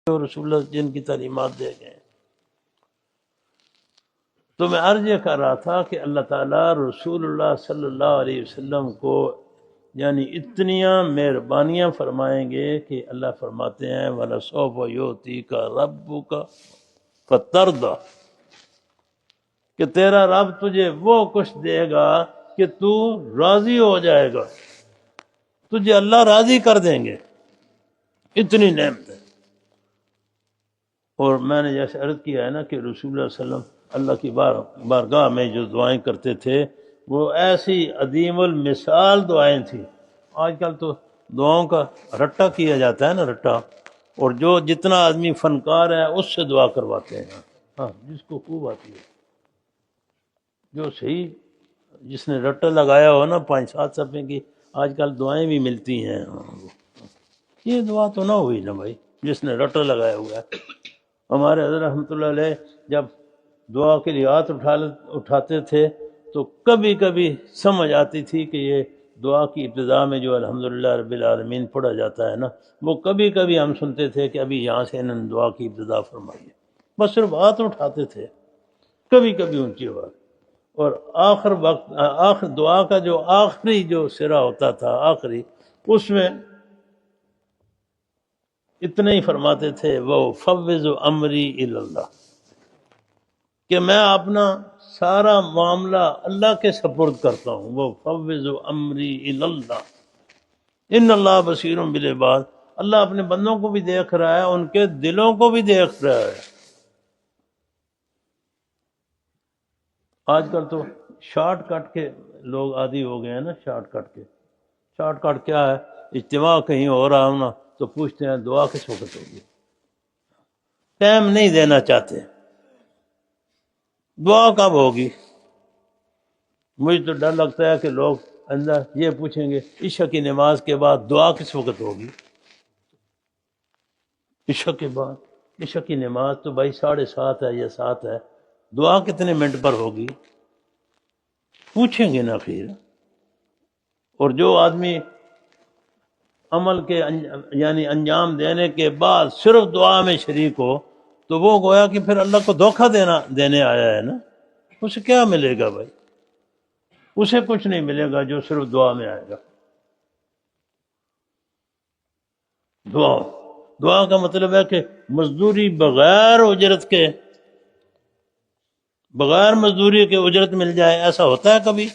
رسول اللہ جن کی تعلیمات دے گئے. تو میں عرض یہ کر رہا تھا کہ اللہ تعالیٰ رسول اللہ صلی اللہ علیہ وسلم کو یعنی اتنیاں مہربانیاں فرمائیں گے کہ اللہ فرماتے ہیں وَلَسَوْفَ يُعْطِيكَ رَبُّكَ فَتَرْضَىٰ کہ تیرا رب تجھے وہ کچھ دے گا کہ تو راضی ہو جائے گا، تجھے اللہ راضی کر دیں گے. اتنی نعمت ہے. اور میں نے جیسے عرض کیا ہے نا کہ رسول اللہ صلی اللہ علیہ وسلم اللہ کی بارگاہ میں جو دعائیں کرتے تھے وہ ایسی عظیم المثال دعائیں تھیں. آج کل تو دعاؤں کا رٹا کیا جاتا ہے نا، رٹا، اور جو جتنا آدمی فنکار ہے اس سے دعا کرواتے ہیں. ہاں جس کو خوب آتی ہے، جو صحیح جس نے رٹا لگایا ہو نا 5-7 صفحے کی، آج کل دعائیں بھی ملتی ہیں. یہ دعا تو نہ ہوئی نا بھائی جس نے رٹا لگایا ہوا ہے. ہمارے حضرت رحمۃ اللہ علیہ جب دعا کے لیے ہاتھ اٹھاتے تھے تو کبھی کبھی سمجھ آتی تھی کہ یہ دعا کی ابتدا میں جو الحمدللہ رب العالمین پڑھا جاتا ہے نا، وہ کبھی کبھی ہم سنتے تھے کہ ابھی یہاں سے انہوں نے دعا کی ابتدا فرمائی ہے. بس صرف ہاتھ اٹھاتے تھے، کبھی کبھی اونچی آواز. اور آخر دعا کا جو آخری جو سرا ہوتا تھا آخری، اس میں اتنا ہی فرماتے تھے وَأُفَوِّضُ أَمْرِي إِلَى اللَّهِ کہ میں اپنا سارا معاملہ اللہ کے سپرد کرتا ہوں. وَأُفَوِّضُ أَمْرِي إِلَى اللَّهِ إِنَّ اللَّهَ بَصِيرٌ بِالْعِبَادِ. اللہ اپنے بندوں کو بھی دیکھ رہا ہے، ان کے دلوں کو بھی دیکھ رہا ہے. آج کل تو شارٹ کٹ کے لوگ عادی ہو گئے ہیں نا. شارٹ کٹ کیا ہے؟ اجتماع کہیں ہو رہا ہوں نا تو پوچھتے ہیں دعا کس وقت ہوگی. ٹائم نہیں دینا چاہتے، دعا کب ہوگی. مجھے تو ڈر لگتا ہے کہ لوگ اندر یہ پوچھیں گے عشاء کی نماز کے بعد دعا کس وقت ہوگی. عشاء کے بعد، عشاء کی نماز تو بھائی 7:30 ہے یا 7 ہے، دعا کتنے منٹ پر ہوگی پوچھیں گے نا پھر. اور جو آدمی عمل کے یعنی انجام دینے کے بعد صرف دعا میں شریک ہو تو وہ گویا کہ پھر اللہ کو دھوکہ دینے آیا ہے نا. اسے کیا ملے گا بھائی؟ اسے کچھ نہیں ملے گا جو صرف دعا میں آئے گا. دعا کا مطلب ہے کہ مزدوری بغیر اجرت کے، بغیر مزدوری کے اجرت مل جائے. ایسا ہوتا ہے کبھی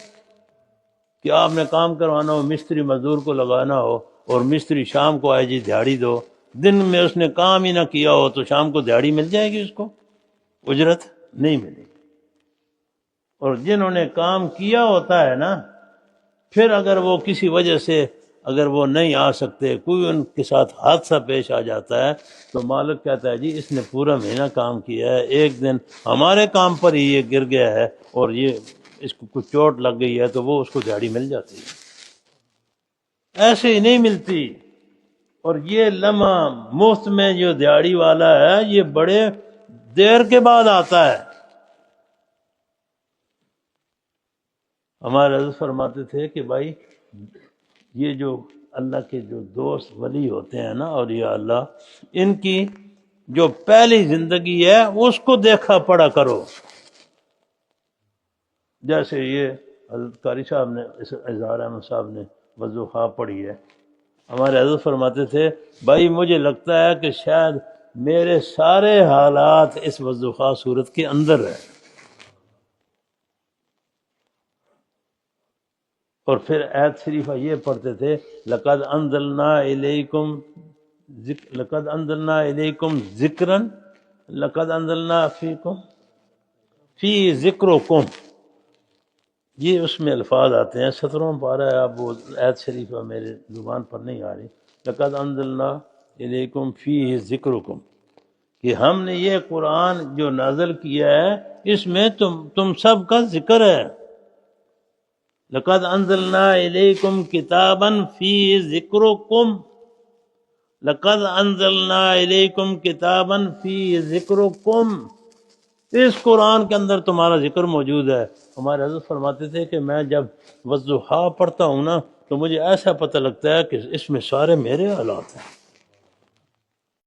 کہ آپ نے کام کروانا ہو، مستری مزدور کو لگانا ہو اور مستری شام کو آئے جی دیہڑی دو، دن میں اس نے کام ہی نہ کیا ہو تو شام کو دیہڑی مل جائے گی؟ اس کو اجرت نہیں ملے گی. اور جنہوں نے کام کیا ہوتا ہے نا، پھر اگر وہ کسی وجہ سے اگر وہ نہیں آ سکتے، کوئی ان کے ساتھ حادثہ پیش آ جاتا ہے تو مالک کہتا ہے جی اس نے پورا مہینہ کام کیا ہے، ایک دن ہمارے کام پر ہی یہ گر گیا ہے اور یہ اس کو کچھ چوٹ لگ گئی ہے تو وہ اس کو دیہڑی مل جاتی ہے. ایسے ہی نہیں ملتی. اور یہ لمحہ مفت میں جو دیہڑی والا ہے یہ بڑے دیر کے بعد آتا ہے. ہمارے حضرت فرماتے تھے کہ بھائی یہ جو اللہ کے جو دوست ولی ہوتے ہیں نا اولیاء اللہ، ان کی جو پہلی زندگی ہے اس کو دیکھا پڑا کرو. جیسے یہ حضرت قاری صاحب نے، اظہار احمد صاحب نے وضوحا پڑھی ہے. ہمارے حضرت فرماتے تھے بھائی مجھے لگتا ہے کہ شاید میرے سارے حالات اس وضوحا صورت کے اندر ہے. اور پھر آیت شریفہ یہ پڑھتے تھے لقد انزلنا الیکم ذکرا لقد انزلنا فی ذکرکم. یہ اس میں الفاظ آتے ہیں 17واں پارہ ہے. اب وہ آیت شریفہ میرے زبان پر نہیں آ رہی. لقد انزلنا الیکم فیہ ذکرکم کہ ہم نے یہ قرآن جو نازل کیا ہے اس میں تم سب کا ذکر ہے. لقد انزلنا الیکم کتابا فیہ ذکرکم، لقد انزلنا الیکم کتابا فیہ ذکرکم، اس قرآن کے اندر تمہارا ذکر موجود ہے. ہمارے حضرت فرماتے تھے کہ میں جب وضحا پڑھتا ہوں نا تو مجھے ایسا پتہ لگتا ہے کہ اس میں سارے میرے حالات ہیں.